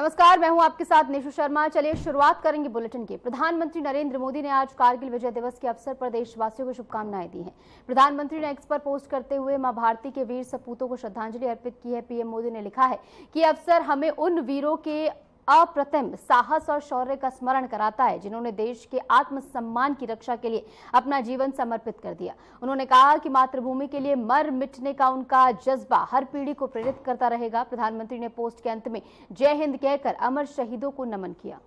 नमस्कार, मैं हूं आपके साथ निशु शर्मा। चलिए शुरुआत करेंगे बुलेटिन की। प्रधानमंत्री नरेंद्र मोदी ने आज कारगिल विजय दिवस के अवसर पर देशवासियों को शुभकामनाएं दी हैं। प्रधानमंत्री ने एक्स पर पोस्ट करते हुए मां भारती के वीर सपूतों को श्रद्धांजलि अर्पित की है। पीएम मोदी ने लिखा है कि अवसर हमें उन वीरों के अप्रतिम साहस और शौर्य का स्मरण कराता है जिन्होंने देश के आत्मसम्मान की रक्षा के लिए अपना जीवन समर्पित कर दिया। उन्होंने कहा कि मातृभूमि के लिए मर मिटने का उनका जज्बा हर पीढ़ी को प्रेरित करता रहेगा। प्रधानमंत्री ने पोस्ट के अंत में जय हिंद कहकर अमर शहीदों को नमन किया।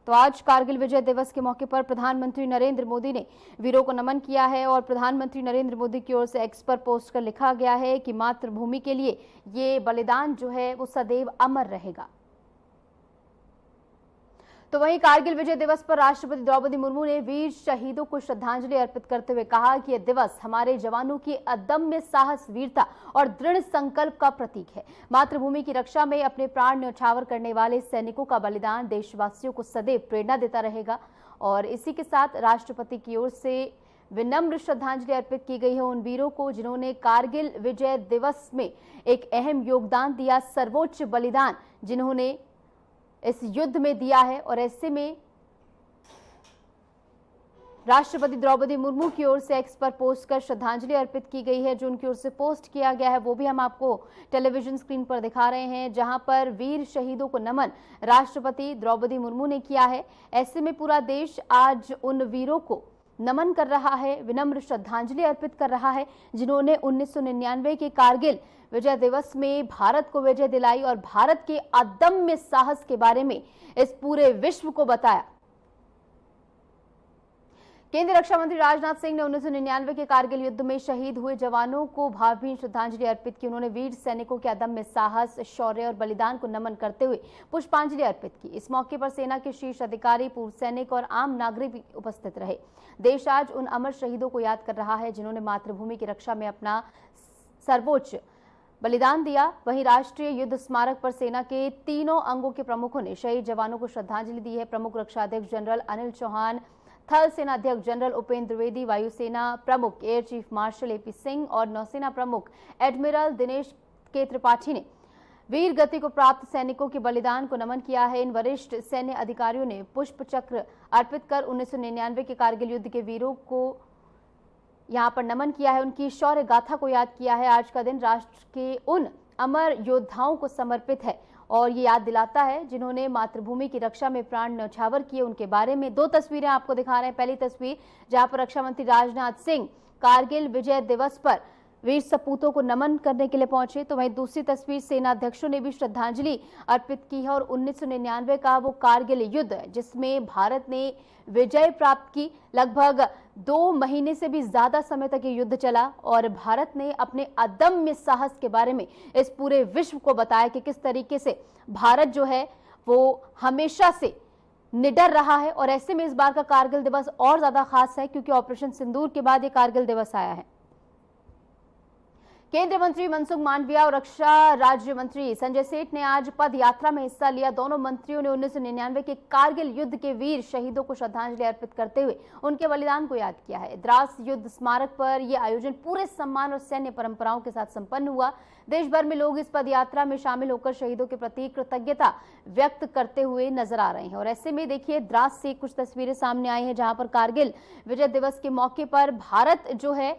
तो आज कारगिल विजय दिवस के मौके पर प्रधानमंत्री नरेंद्र मोदी ने वीरों को नमन किया है और प्रधानमंत्री नरेंद्र मोदी की ओर से एक्स पर पोस्ट कर लिखा गया है कि मातृभूमि के लिए ये बलिदान जो है वो सदैव अमर रहेगा। तो वहीं कारगिल विजय दिवस पर राष्ट्रपति द्रौपदी मुर्मू ने वीर शहीदों को श्रद्धांजलि अर्पित करते हुए कहा कि यह दिवस हमारे जवानों की अदम्य साहस, वीरता और दृढ़ संकल्प का प्रतीक है। मातृभूमि की रक्षा में अपने प्राण न्यौछावर करने वाले सैनिकों का बलिदान देशवासियों को सदैव प्रेरणा देता रहेगा। और इसी के साथ राष्ट्रपति की ओर से विनम्र श्रद्धांजलि अर्पित की गई है उन वीरों को जिन्होंने कारगिल विजय दिवस में एक अहम योगदान दिया, सर्वोच्च बलिदान जिन्होंने इस युद्ध में दिया है। और ऐसे में राष्ट्रपति द्रौपदी मुर्मू की ओर से एक्स पर पोस्ट कर श्रद्धांजलि अर्पित की गई है। जो उनकी ओर से पोस्ट किया गया है वो भी हम आपको टेलीविजन स्क्रीन पर दिखा रहे हैं, जहां पर वीर शहीदों को नमन राष्ट्रपति द्रौपदी मुर्मू ने किया है। ऐसे में पूरा देश आज उन वीरों को नमन कर रहा है, विनम्र श्रद्धांजलि अर्पित कर रहा है जिन्होंने 1999 के कारगिल विजय दिवस में भारत को विजय दिलाई और भारत के अदम्य साहस के बारे में इस पूरे विश्व को बताया। केंद्रीय रक्षा मंत्री राजनाथ सिंह ने 1999 के कारगिल युद्ध में शहीद हुए जवानों को भावभीनी श्रद्धांजलि अर्पित की। उन्होंने वीर सैनिकों के अदम्य साहस, शौर्य और बलिदान को नमन करते हुए पुष्पांजलि अर्पित की। इस मौके पर सेना के शीर्ष अधिकारी, पूर्व सैनिक और आम नागरिक भी उपस्थित रहे। देश आज उन अमर शहीदों को याद कर रहा है जिन्होंने मातृभूमि की रक्षा में अपना सर्वोच्च बलिदान दिया। वहीं राष्ट्रीय युद्ध स्मारक पर सेना के तीनों अंगों के प्रमुखों ने शहीद जवानों को श्रद्धांजलि दी है। प्रमुख रक्षा अध्यक्ष जनरल अनिल चौहान, थल सेना अध्यक्ष जनरल उपेंद्र द्विवेदी, वायुसेना प्रमुख air chief marshal AP Singh और नौसेना प्रमुख एडमिरल दिनेश के त्रिपाठी ने वीर गति को प्राप्त सैनिकों के बलिदान को नमन किया है। इन वरिष्ठ सैन्य अधिकारियों ने पुष्प चक्र अर्पित कर 1999 के कारगिल युद्ध के वीरों को यहाँ पर नमन किया है, उनकी शौर्य गाथा को याद किया है। आज का दिन राष्ट्र के उन अमर योद्धाओं को समर्पित है और ये याद दिलाता है जिन्होंने मातृभूमि की रक्षा में प्राण न्यौछावर किए। उनके बारे में दो तस्वीरें आपको दिखा रहे हैं। पहली तस्वीर जहां पर रक्षा मंत्री राजनाथ सिंह कारगिल विजय दिवस पर वीर सपूतों को नमन करने के लिए पहुंचे, तो वहीं दूसरी तस्वीर सेना अध्यक्षों ने भी श्रद्धांजलि अर्पित की है। और 1999 का वो कारगिल युद्ध जिसमें भारत ने विजय प्राप्त की, लगभग 2 महीने से भी ज्यादा समय तक ये युद्ध चला और भारत ने अपने अदम्य साहस के बारे में इस पूरे विश्व को बताया कि किस तरीके से भारत जो है वो हमेशा से निडर रहा है। और ऐसे में इस बार का कारगिल दिवस और ज्यादा खास है क्योंकि ऑपरेशन सिंदूर के बाद ये कारगिल दिवस आया है। केंद्रीय मंत्री मनसुख मांडविया और रक्षा राज्य मंत्री संजय सेठ ने आज पद यात्रा में हिस्सा लिया। दोनों मंत्रियों ने 1999 के कारगिल युद्ध के वीर शहीदों को श्रद्धांजलि अर्पित करते हुए उनके बलिदान को याद किया है। द्रास युद्ध स्मारक पर यह आयोजन पूरे सम्मान और सैन्य परंपराओं के साथ संपन्न हुआ। देश भर में लोग इस पद यात्रा में शामिल होकर शहीदों के प्रति कृतज्ञता व्यक्त करते हुए नजर आ रहे हैं। और ऐसे में देखिए द्रास से कुछ तस्वीरें सामने आई हैं जहां पर कारगिल विजय दिवस के मौके पर भारत जो है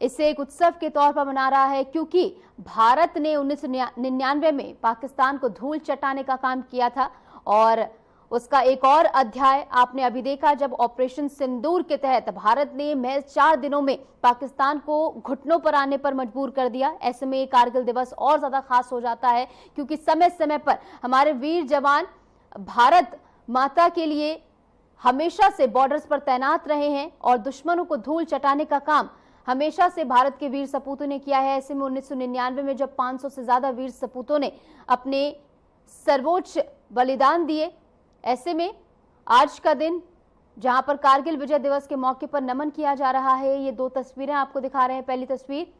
इसे एक उत्सव के तौर पर मना रहा है क्योंकि भारत ने 1999 में पाकिस्तान को धूल चटाने का काम किया था। और उसका एक और अध्याय आपने अभी देखा जब ऑपरेशन सिंदूर के तहत भारत ने महज 4 दिनों में पाकिस्तान को घुटनों पर आने पर मजबूर कर दिया। ऐसे में कारगिल दिवस और ज्यादा खास हो जाता है क्योंकि समय समय पर हमारे वीर जवान भारत माता के लिए हमेशा से बॉर्डर्स पर तैनात रहे हैं और दुश्मनों को धूल चटाने का काम हमेशा से भारत के वीर सपूतों ने किया है। ऐसे में 1999 में जब 500 से ज्यादा वीर सपूतों ने अपने सर्वोच्च बलिदान दिए, ऐसे में आज का दिन जहां पर कारगिल विजय दिवस के मौके पर नमन किया जा रहा है, ये 2 तस्वीरें आपको दिखा रहे हैं। पहली तस्वीर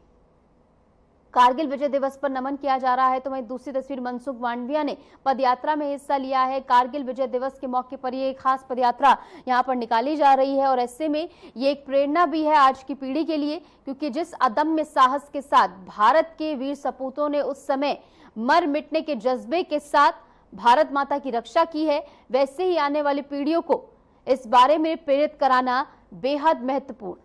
कारगिल विजय दिवस पर नमन किया जा रहा है तो वहीं दूसरी तस्वीर मनसुख मांडविया ने पदयात्रा में हिस्सा लिया है। कारगिल विजय दिवस के मौके पर ये खास पदयात्रा यहां पर निकाली जा रही है और ऐसे में ये एक प्रेरणा भी है आज की पीढ़ी के लिए, क्योंकि जिस अदम्य साहस के साथ भारत के वीर सपूतों ने उस समय मर मिटने के जज्बे के साथ भारत माता की रक्षा की है, वैसे ही आने वाली पीढ़ियों को इस बारे में प्रेरित कराना बेहद महत्वपूर्ण।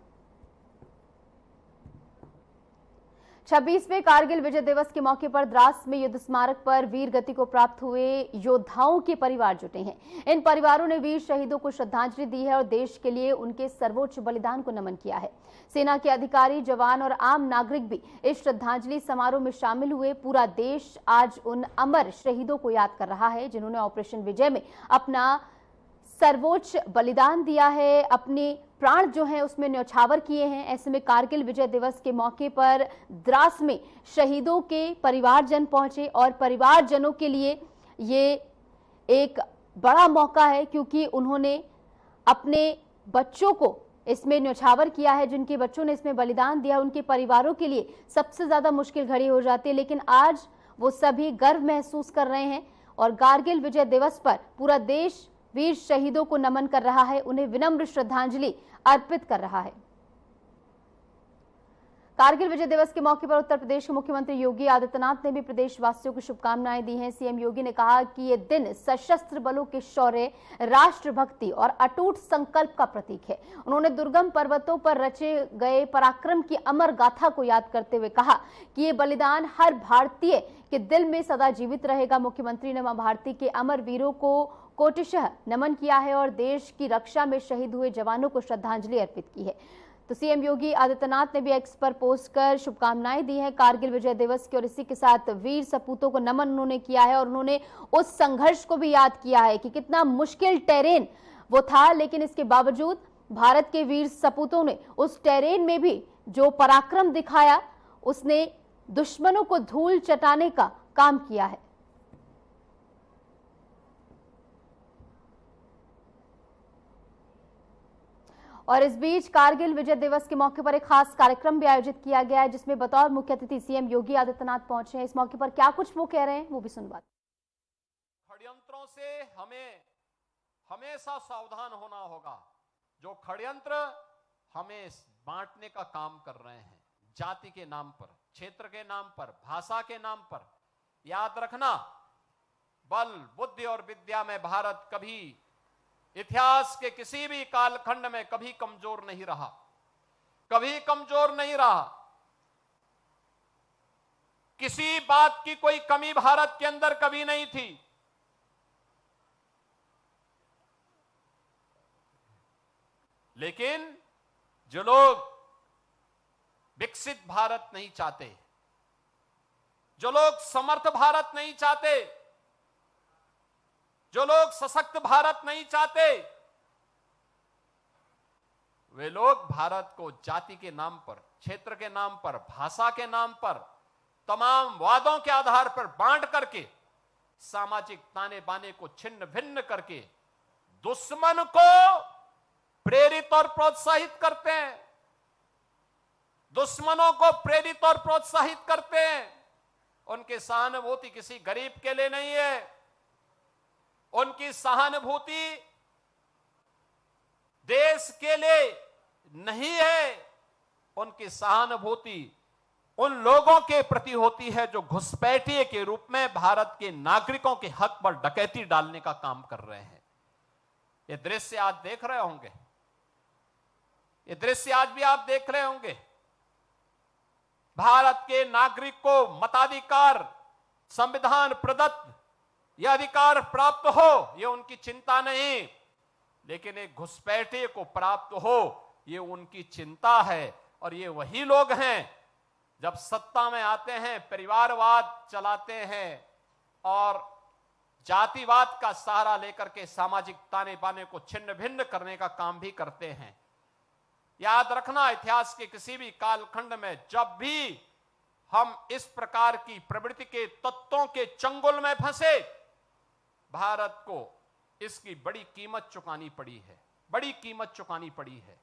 26वें कारगिल विजय दिवस के मौके पर द्रास में युद्ध स्मारक पर वीर गति को प्राप्त हुए योद्धाओं के परिवार जुटे हैं। इन परिवारों ने वीर शहीदों को श्रद्धांजलि दी है और देश के लिए उनके सर्वोच्च बलिदान को नमन किया है। सेना के अधिकारी, जवान और आम नागरिक भी इस श्रद्धांजलि समारोह में शामिल हुए। पूरा देश आज उन अमर शहीदों को याद कर रहा है जिन्होंने ऑपरेशन विजय में अपना सर्वोच्च बलिदान दिया है, अपने प्राण जो हैं उसमें न्यौछावर किए हैं। ऐसे में कारगिल विजय दिवस के मौके पर द्रास में शहीदों के परिवारजन पहुंचे और परिवारजनों के लिए ये एक बड़ा मौका है, क्योंकि उन्होंने अपने बच्चों को इसमें न्यौछावर किया है। जिनके बच्चों ने इसमें बलिदान दिया, उनके परिवारों के लिए सबसे ज्यादा मुश्किल घड़ी हो जाती है, लेकिन आज वो सभी गर्व महसूस कर रहे हैं और कारगिल विजय दिवस पर पूरा देश वीर शहीदों को नमन कर रहा है, उन्हें विनम्र श्रद्धांजलि अर्पित कर रहा है। कारगिल विजय दिवस के मौके पर उत्तर प्रदेश के मुख्यमंत्री योगी आदित्यनाथ ने भी प्रदेशवासियों को शुभकामनाएं दी हैं। सीएम योगी ने कहा कि ये दिन सशस्त्र बलों के शौर्य, राष्ट्रभक्ति और अटूट संकल्प का प्रतीक है। उन्होंने दुर्गम पर्वतों पर रचे गए पराक्रम की अमर गाथा को याद करते हुए कहा कि ये बलिदान हर भारतीय के दिल में सदा जीवित रहेगा। मुख्यमंत्री ने मां भारती के अमर वीरों को कोटिशः नमन किया है और देश की रक्षा में शहीद हुए जवानों को श्रद्धांजलि अर्पित की है। तो सीएम योगी आदित्यनाथ ने भी एक्स पर पोस्ट कर शुभकामनाएं दी हैं कारगिल विजय दिवस की और इसी के साथ वीर सपूतों को नमन उन्होंने किया है और उन्होंने उस संघर्ष को भी याद किया है कि कितना मुश्किल टेरेन वो था, लेकिन इसके बावजूद भारत के वीर सपूतों ने उस टेरेन में भी जो पराक्रम दिखाया, उसने दुश्मनों को धूल चटाने का काम किया है। और इस बीच कारगिल विजय दिवस के मौके पर एक खास कार्यक्रम भी आयोजित किया गया है, जिसमें बतौर मुख्य अतिथि सीएम योगी आदित्यनाथ पहुंचे हैं। इस मौके पर क्या कुछ वो कह रहे हैं वो भी सुन बात। षड्यंत्रों से हमें हमेशा सावधान होना होगा। जो षड्यंत्र हमें बांटने का काम कर रहे हैं, जाति के नाम पर, क्षेत्र के नाम पर, भाषा के नाम पर, याद रखना बल, बुद्धि और विद्या में भारत कभी इतिहास के किसी भी कालखंड में कभी कमजोर नहीं रहा, कभी कमजोर नहीं रहा। किसी बात की कोई कमी भारत के अंदर कभी नहीं थी। लेकिन जो लोग विकसित भारत नहीं चाहते, जो लोग समर्थ भारत नहीं चाहते, जो लोग सशक्त भारत नहीं चाहते, वे लोग भारत को जाति के नाम पर, क्षेत्र के नाम पर, भाषा के नाम पर, तमाम वादों के आधार पर बांट करके, सामाजिक ताने बाने को छिन्न भिन्न करके दुश्मन को प्रेरित और प्रोत्साहित करते हैं, दुश्मनों को प्रेरित और प्रोत्साहित करते हैं। उनकी सहानुभूति किसी गरीब के लिए नहीं है, उनकी सहानुभूति देश के लिए नहीं है, उनकी सहानुभूति उन लोगों के प्रति होती है जो घुसपैठिए के रूप में भारत के नागरिकों के हक पर डकैती डालने का काम कर रहे हैं। ये दृश्य आज देख रहे होंगे, ये दृश्य आज भी आप देख रहे होंगे। भारत के नागरिक को मताधिकार, संविधान प्रदत्त यह अधिकार प्राप्त हो, यह उनकी चिंता नहीं, लेकिन एक घुसपैठिए को प्राप्त हो, यह उनकी चिंता है। और ये वही लोग हैं जब सत्ता में आते हैं परिवारवाद चलाते हैं और जातिवाद का सहारा लेकर के सामाजिक ताने बाने को छिन्न भिन्न करने का काम भी करते हैं। याद रखना, इतिहास के किसी भी कालखंड में जब भी हम इस प्रकार की प्रवृत्ति के तत्वों के चंगुल में फंसे, भारत को इसकी बड़ी कीमत चुकानी पड़ी है, बड़ी कीमत चुकानी पड़ी है।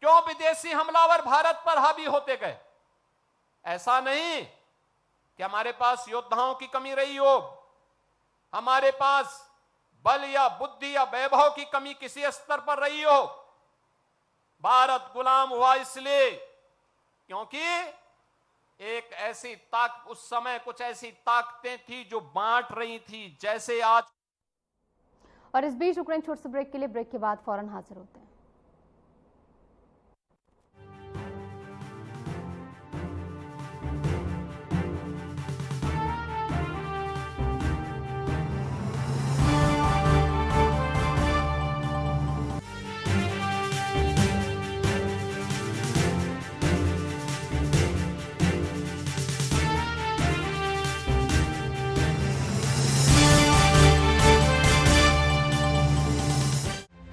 क्यों विदेशी हमलावर भारत पर हावी होते गए? ऐसा नहीं कि हमारे पास योद्धाओं की कमी रही हो, हमारे पास बल या बुद्धि या वैभव की कमी किसी स्तर पर रही हो। भारत गुलाम हुआ इसलिए क्योंकि एक ऐसी उस समय कुछ ऐसी ताकतें थी जो बांट रही थी, जैसे आज। और इस बीच यूक्रेन छोटे से ब्रेक के लिए, ब्रेक के बाद फौरन हाजिर होते हैं।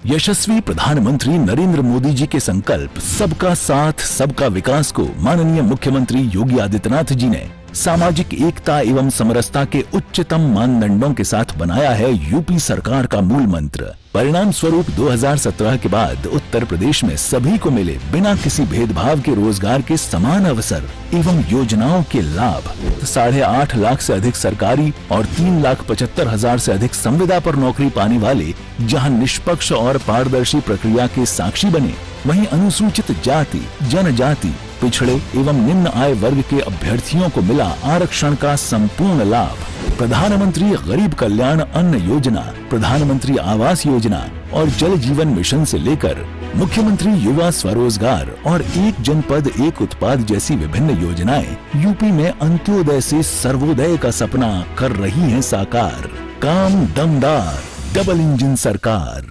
यशस्वी प्रधानमंत्री नरेंद्र मोदी जी के संकल्प सबका साथ सबका विकास को माननीय मुख्यमंत्री योगी आदित्यनाथ जी ने सामाजिक एकता एवं समरसता के उच्चतम मानदंडों के साथ बनाया है यूपी सरकार का मूल मंत्र। परिणाम स्वरूप 2017 के बाद उत्तर प्रदेश में सभी को मिले बिना किसी भेदभाव के रोजगार के समान अवसर एवं योजनाओं के लाभ। 8.5 लाख से अधिक सरकारी और 3,75,000 से अधिक संविदा पर नौकरी पाने वाले जहां निष्पक्ष और पारदर्शी प्रक्रिया के साक्षी बने, वहीं अनुसूचित जाति, जनजाति, पिछड़े एवं निम्न आय वर्ग के अभ्यर्थियों को मिला आरक्षण का संपूर्ण लाभ। प्रधानमंत्री गरीब कल्याण अन्न योजना, प्रधानमंत्री आवास योजना और जल जीवन मिशन से लेकर मुख्यमंत्री युवा स्वरोजगार और एक जनपद एक उत्पाद जैसी विभिन्न योजनाएं यूपी में अंत्योदय से सर्वोदय का सपना कर रही हैं साकार। काम दमदार, डबल इंजन सरकार।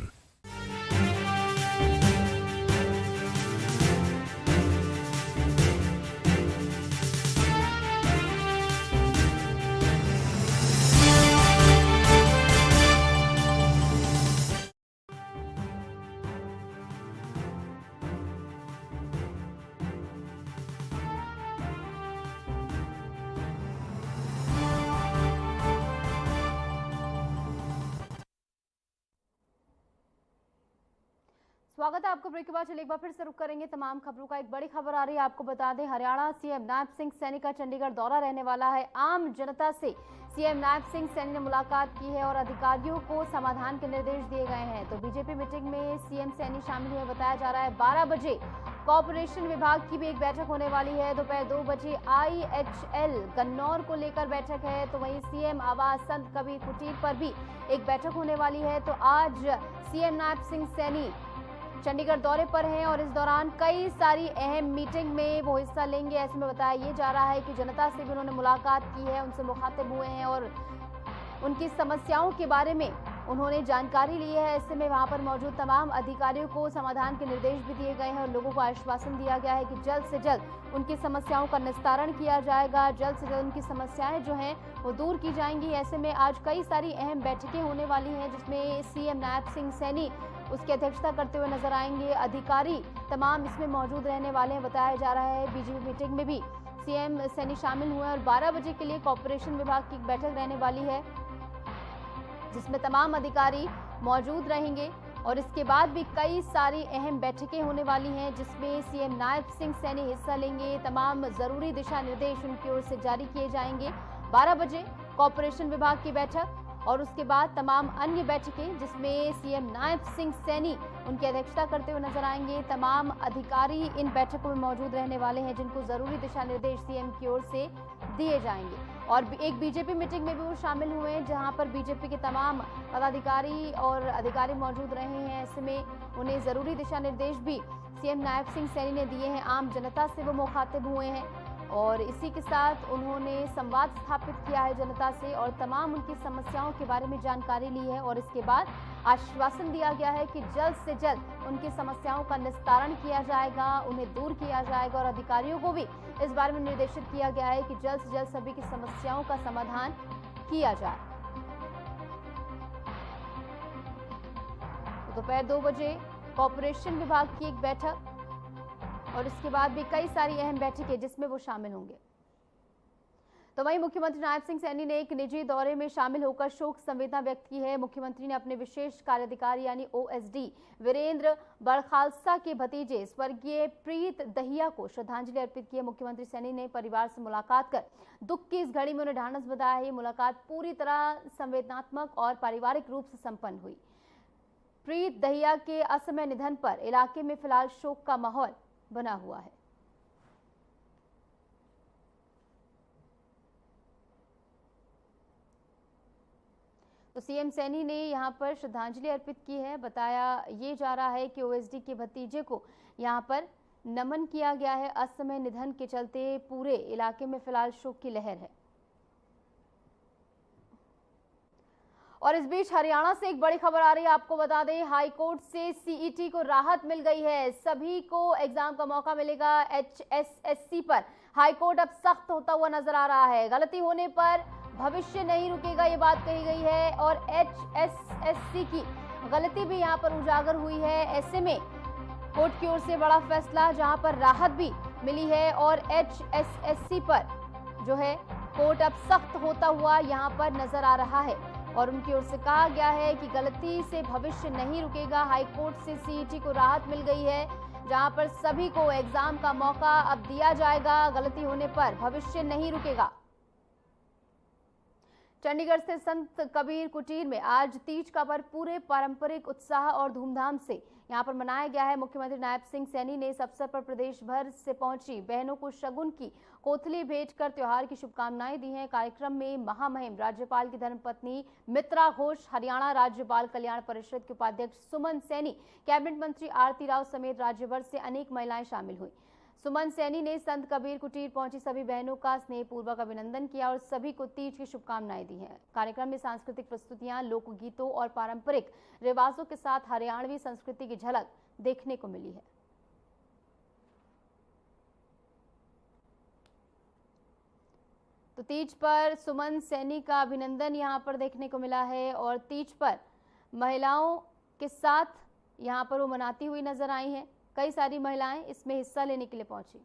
स्वागत है आपको। ब्रेक के बाद चलिए एक बार फिर से रुक करेंगे तमाम खबरों का। एक बड़ी खबर आ रही है, आपको बता दें, हरियाणा सीएम नायब सिंह सैनी का चंडीगढ़ दौरा रहने वाला है। आम जनता से सीएम नायब सिंह सैनी ने मुलाकात की है और अधिकारियों को समाधान के निर्देश दिए गए हैं। तो बीजेपी मीटिंग में सीएम सैनी शामिल हुए, बताया जा रहा है। 12 बजे कॉर्पोरेशन विभाग की भी एक बैठक होने वाली है। दोपहर 2 बजे IHL गन्नौर को लेकर बैठक है। तो वहीं सीएम आवास संत कबीर कुटीर पर भी एक बैठक होने वाली है। तो आज सीएम नायब सिंह सैनी चंडीगढ़ दौरे पर हैं और इस दौरान कई सारी अहम मीटिंग में वो हिस्सा लेंगे। ऐसे में बताया ये जा रहा है कि जनता से भी उन्होंने मुलाकात की है, उनसे मुखातिब हुए हैं और उनकी समस्याओं के बारे में उन्होंने जानकारी ली है। ऐसे में वहां पर मौजूद तमाम अधिकारियों को समाधान के निर्देश भी दिए गए हैं और लोगों को आश्वासन दिया गया है कि जल्द से जल्द उनकी समस्याओं का निस्तारण किया जाएगा, जल्द से जल्द उनकी समस्याएं जो हैं वो दूर की जाएंगी। ऐसे में आज कई सारी अहम बैठकें होने वाली हैं, जिसमें सीएम नायब सिंह सैनी उसकी अध्यक्षता करते हुए नजर आएंगे। अधिकारी तमाम इसमें मौजूद रहने वाले हैं, बताया जा रहा है। बीजेपी मीटिंग में भी सीएम सैनी शामिल हुए और 12 बजे के लिए कॉर्पोरेशन विभाग की बैठक रहने वाली है, जिसमें तमाम अधिकारी मौजूद रहेंगे। और इसके बाद भी कई सारी अहम बैठकें होने वाली हैं, जिसमें सीएम नायब सिंह सैनी हिस्सा लेंगे। तमाम जरूरी दिशा निर्देश उनकी ओर से जारी किए जाएंगे। 12 बजे कॉर्पोरेशन विभाग की बैठक और उसके बाद तमाम अन्य बैठकें, जिसमें सीएम नायब सिंह सैनी उनकी अध्यक्षता करते हुए नजर आएंगे। तमाम अधिकारी इन बैठकों में मौजूद रहने वाले हैं, जिनको जरूरी दिशा निर्देश सीएम की ओर से दिए जाएंगे। और एक बीजेपी मीटिंग में भी वो शामिल हुए हैं, जहां पर बीजेपी के तमाम पदाधिकारी और अधिकारी मौजूद रहे हैं। ऐसे में उन्हें जरूरी दिशा निर्देश भी सीएम नायब सिंह सैनी ने दिए हैं। आम जनता से वो मुखातिब हुए हैं और इसी के साथ उन्होंने संवाद स्थापित किया है जनता से और तमाम उनकी समस्याओं के बारे में जानकारी ली है। और इसके बाद आश्वासन दिया गया है कि जल्द से जल्द उनकी समस्याओं का निस्तारण किया जाएगा, उन्हें दूर किया जाएगा। और अधिकारियों को भी इस बारे में निर्देशित किया गया है कि जल्द से जल्द सभी की समस्याओं का समाधान किया जाए। तो दोपहर 2 बजे कॉर्पोरेशन विभाग की एक बैठक और इसके बाद भी कई सारी अहम बैठकें जिसमें वो शामिल होंगे। तो वहीं मुख्यमंत्री नायब सिंह सैनी ने एक निजी दौरे में शामिल होकर शोक संवेदना व्यक्त की है। मुख्यमंत्री ने अपने विशेष कार्याधिकारी यानी ओएसडी वीरेंद्र बड़खालसा के भतीजे स्वर्गीय प्रीत दहिया को श्रद्धांजलि अर्पित की है। मुख्यमंत्री सैनी ने परिवार से मुलाकात कर दुख की इस घड़ी में उन्हें ढांढस बंधाया है। मुलाकात पूरी तरह संवेदनात्मक और पारिवारिक रूप से संपन्न हुई। प्रीत दहिया के असमय निधन पर इलाके में फिलहाल शोक का माहौल बना हुआ है। तो सीएम सैनी ने यहां पर श्रद्धांजलि अर्पित की है। बताया ये जा रहा है कि ओएसडी के भतीजे को यहां पर नमन किया गया है। असमय निधन के चलते पूरे इलाके में फिलहाल शोक की लहर है। और इस बीच हरियाणा से एक बड़ी खबर आ रही है। आपको बता दें, हाईकोर्ट से सीईटी को राहत मिल गई है। सभी को एग्जाम का मौका मिलेगा। एचएसएससी पर हाईकोर्ट अब सख्त होता हुआ नजर आ रहा है। गलती होने पर भविष्य नहीं रुकेगा, ये बात कही गई है। और एचएसएससी की गलती भी यहां पर उजागर हुई है। ऐसे में कोर्ट की ओर से बड़ा फैसला, जहां पर राहत भी मिली है और एचएसएससी पर जो है कोर्ट अब सख्त होता हुआ यहां पर नजर आ रहा है। और उनकी ओर से कहा गया है कि गलती से भविष्य नहीं रुकेगा। हाईकोर्ट से सीईटी को राहत मिल गई है, जहां पर सभी को एग्जाम का मौका अब दिया जाएगा। गलती होने पर भविष्य नहीं रुकेगा। चंडीगढ़ स्थित संत कबीर कुटीर में आज तीज का पर्व पूरे पारंपरिक उत्साह और धूमधाम से यहां पर मनाया गया है। मुख्यमंत्री नायब सिंह सैनी ने इस अवसर पर प्रदेश भर से पहुंची बहनों को शगुन की कोथली भेंट कर त्योहार की शुभकामनाएं दी हैं। कार्यक्रम में महामहिम राज्यपाल की धर्मपत्नी मित्रा घोष, हरियाणा राज्य बाल कल्याण परिषद के उपाध्यक्ष सुमन सैनी, कैबिनेट मंत्री आरती राव समेत राज्य भर से अनेक महिलाएं शामिल हुई। सुमन सैनी ने संत कबीर कुटीर पहुंची सभी बहनों का स्नेहपूर्वक अभिनंदन किया और सभी को तीज की शुभकामनाएं दी हैं। कार्यक्रम में सांस्कृतिक प्रस्तुतियां, लोकगीतों और पारंपरिक रिवाजों के साथ हरियाणवी संस्कृति की झलक देखने को मिली है। तो तीज पर सुमन सैनी का अभिनंदन यहां पर देखने को मिला है और तीज पर महिलाओं के साथ यहां पर वो मनाती हुई नजर आई हैं। कई सारी महिलाएं इसमें हिस्सा लेने के लिए पहुंची।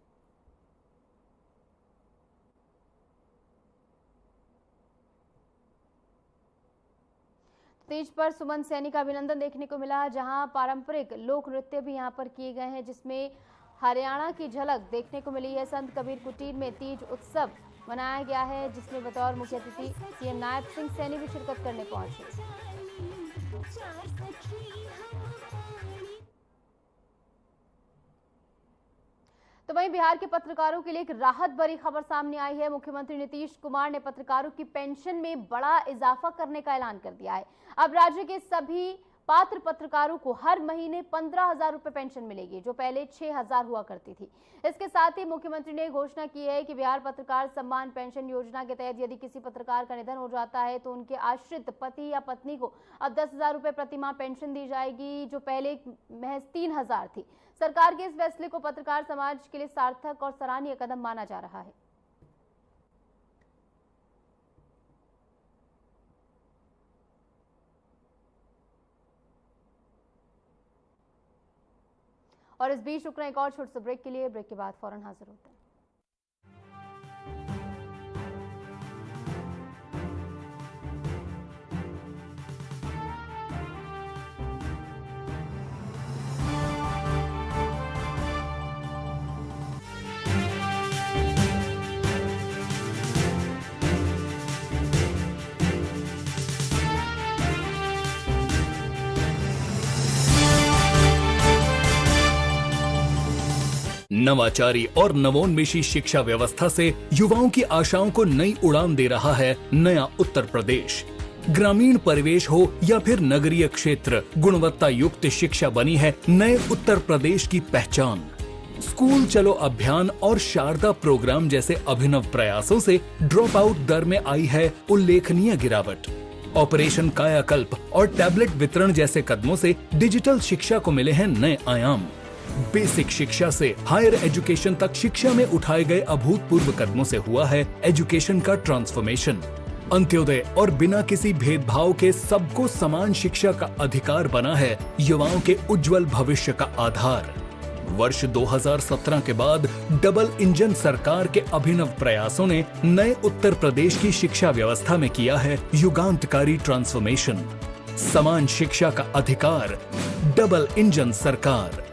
तीज पर सुमन सैनी का अभिनंदन देखने को मिला, जहां पारंपरिक लोक नृत्य भी यहां पर किए गए हैं, जिसमें हरियाणा की झलक देखने को मिली है। संत कबीर कुटीर में तीज उत्सव मनाया गया है, जिसमें बतौर मुख्य अतिथि सीएम नायब सिंह सैनी भी शिरकत करने पहुंचे। तो वहीं बिहार के पत्रकारों के लिए एक राहत भरी खबर सामने आई है। मुख्यमंत्री नीतीश कुमार ने पत्रकारों की पेंशन में बड़ा इजाफा करने का ऐलान कर दिया है। अब राज्य के सभी पात्र पत्रकारों को हर महीने 15,000 रुपए पेंशन मिलेगी, जो पहले 6,000 हुआ करती थी। इसके साथ ही मुख्यमंत्री ने घोषणा की है कि बिहार पत्रकार सम्मान पेंशन योजना के तहत यदि किसी पत्रकार का निधन हो जाता है तो उनके आश्रित पति या पत्नी को अब 10,000 रुपए प्रतिमाह पेंशन दी जाएगी, जो पहले महज 3,000 थी। सरकार के इस फैसले को पत्रकार समाज के लिए सार्थक और सराहनीय कदम माना जा रहा है। और इस बीच रुकना एक और छोटे से ब्रेक के लिए। ब्रेक के बाद फौरन हाजिर होते हैं। नवाचारी और नवोन्मेषी शिक्षा व्यवस्था से युवाओं की आशाओं को नई उड़ान दे रहा है नया उत्तर प्रदेश। ग्रामीण परिवेश हो या फिर नगरीय क्षेत्र, गुणवत्ता युक्त शिक्षा बनी है नए उत्तर प्रदेश की पहचान। स्कूल चलो अभियान और शारदा प्रोग्राम जैसे अभिनव प्रयासों से ड्रॉप आउट दर में आई है उल्लेखनीय गिरावट। ऑपरेशन कायाकल्प और टैबलेट वितरण जैसे कदमों से डिजिटल शिक्षा को मिले हैं नए आयाम। बेसिक शिक्षा से हायर एजुकेशन तक शिक्षा में उठाए गए अभूतपूर्व कदमों से हुआ है एजुकेशन का ट्रांसफॉर्मेशन। अंत्योदय और बिना किसी भेदभाव के सबको समान शिक्षा का अधिकार बना है युवाओं के उज्जवल भविष्य का आधार। वर्ष 2017 के बाद डबल इंजन सरकार के अभिनव प्रयासों ने नए उत्तर प्रदेश की शिक्षा व्यवस्था में किया है युगांतकारी ट्रांसफॉर्मेशन। समान शिक्षा का अधिकार, डबल इंजन सरकार।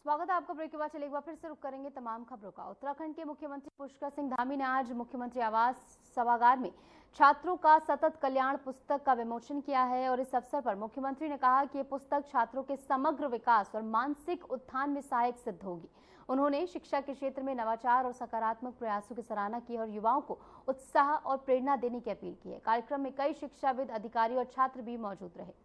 स्वागत है आपका। ब्रेक के बाद चले एक बार फिर से रुक करेंगे तमाम खबरों का। उत्तराखंड के मुख्यमंत्री पुष्कर सिंह धामी ने आज मुख्यमंत्री आवास सभागार में छात्रों का सतत कल्याण पुस्तक का विमोचन किया है और इस अवसर पर मुख्यमंत्री ने कहा कि ये पुस्तक छात्रों के समग्र विकास और मानसिक उत्थान में सहायक सिद्ध होगी। उन्होंने शिक्षा के क्षेत्र में नवाचार और सकारात्मक प्रयासों की सराहना की और युवाओं को उत्साह और प्रेरणा देने की अपील की है। कार्यक्रम में कई शिक्षाविद, अधिकारी और छात्र भी मौजूद रहे।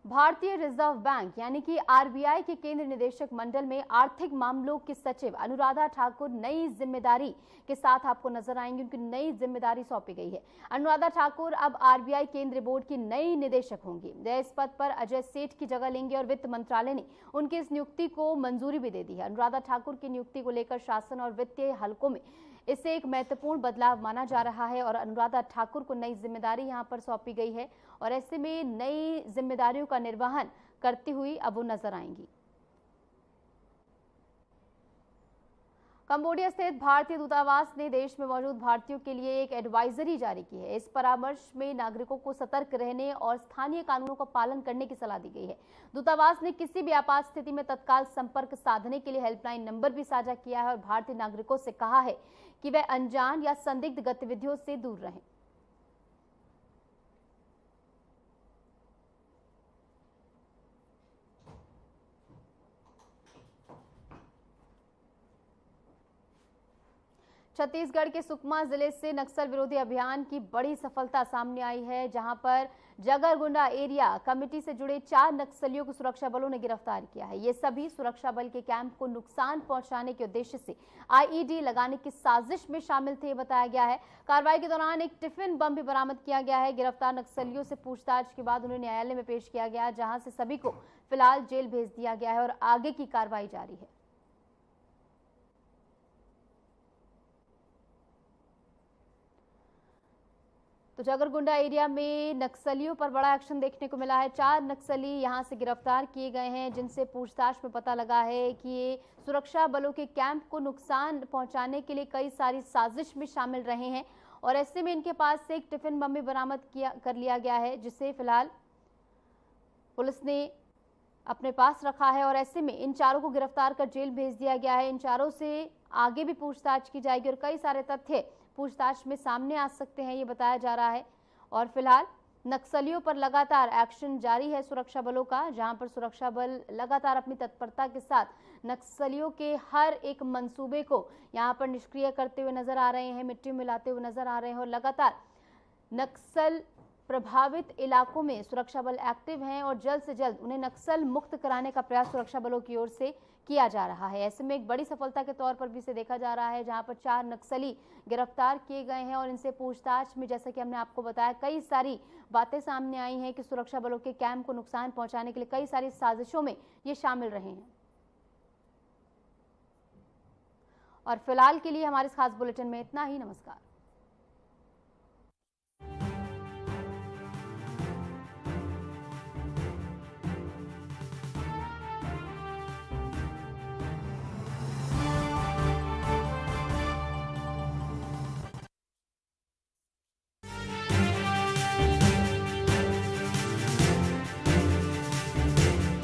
भारतीय रिजर्व बैंक यानी कि आरबीआई के केंद्र निदेशक मंडल में आर्थिक मामलों की सचिव अनुराधा ठाकुर नई जिम्मेदारी के साथ आपको नजर आएंगी। उनकी नई जिम्मेदारी सौंपी गई है। अनुराधा ठाकुर अब आरबीआई केंद्रीय बोर्ड की नई निदेशक होंगी। वे इस पद पर अजय सेठ की जगह लेंगे और वित्त मंत्रालय ने उनकी इस नियुक्ति को मंजूरी भी दे दी है। अनुराधा ठाकुर की नियुक्ति को लेकर शासन और वित्तीय हलकों में इसे एक महत्वपूर्ण बदलाव माना जा रहा है और अनुराधा ठाकुर को नई जिम्मेदारी यहां पर सौंपी गई है और ऐसे में नई जिम्मेदारियों का निर्वहन करती हुई अब वो नजर आएंगी। कंबोडिया स्थित भारतीय दूतावास ने देश में मौजूद भारतीयों के लिए एक एडवाइजरी जारी की है। इस परामर्श में नागरिकों को सतर्क रहने और स्थानीय कानूनों का पालन करने की सलाह दी गई है। दूतावास ने किसी भी आपात स्थिति में तत्काल संपर्क साधने के लिए हेल्पलाइन नंबर भी साझा किया है और भारतीय नागरिकों से कहा है कि वे अनजान या संदिग्ध गतिविधियों से दूर रहें। छत्तीसगढ़ के सुकमा जिले से नक्सल विरोधी अभियान की बड़ी सफलता सामने आई है, जहां पर जगरगुंडा एरिया कमेटी से जुड़े 4 नक्सलियों को सुरक्षा बलों ने गिरफ्तार किया है। ये सभी सुरक्षा बल के कैंप को नुकसान पहुंचाने के उद्देश्य से आईईडी लगाने की साजिश में शामिल थे, बताया गया है। कार्रवाई के दौरान एक टिफिन बम भी बरामद किया गया है। गिरफ्तार नक्सलियों से पूछताछ के बाद उन्हें न्यायालय में पेश किया गया, जहां से सभी को फिलहाल जेल भेज दिया गया है और आगे की कार्रवाई जारी है। तो जगरगुंडा एरिया में नक्सलियों पर बड़ा एक्शन देखने को मिला है। 4 नक्सली यहां से गिरफ्तार किए गए हैं, जिनसे पूछताछ में पता लगा है कि ये सुरक्षा बलों के कैंप को नुकसान पहुंचाने के लिए कई सारी साजिश में शामिल रहे हैं और ऐसे में इनके पास से एक टिफिन बम भी बरामद कर लिया गया है, जिसे फिलहाल पुलिस ने अपने पास रखा है और ऐसे में इन 4 को गिरफ्तार कर जेल भेज दिया गया है। इन 4 से आगे भी पूछताछ की जाएगी और कई सारे तथ्य पूछताछ में सामने आ सकते हैं, ये बताया जा रहा है। और फिलहाल नक्सलियों पर लगातार एक्शन जारी है सुरक्षा बलों का, जहां पर सुरक्षा बल लगातार अपनी तत्परता के साथ नक्सलियों के हर एक मंसूबे को यहां पर निष्क्रिय करते हुए नजर आ रहे हैं, मिट्टी मिलाते हुए नजर आ रहे हैं और लगातार नक्सल प्रभावित इलाकों में सुरक्षा बल एक्टिव हैं और जल्द से जल्द उन्हें नक्सल मुक्त कराने का प्रयास सुरक्षा बलों की ओर से किया जा रहा है। ऐसे में एक बड़ी सफलता के तौर पर भी इसे देखा जा रहा है, जहां पर 4 नक्सली गिरफ्तार किए गए हैं और इनसे पूछताछ में, जैसा कि हमने आपको बताया, कई सारी बातें सामने आई हैं कि सुरक्षा बलों के कैंप को नुकसान पहुंचाने के लिए कई सारी साजिशों में ये शामिल रहे हैं। और फिलहाल के लिए हमारे इस खास बुलेटिन में इतना ही। नमस्कार।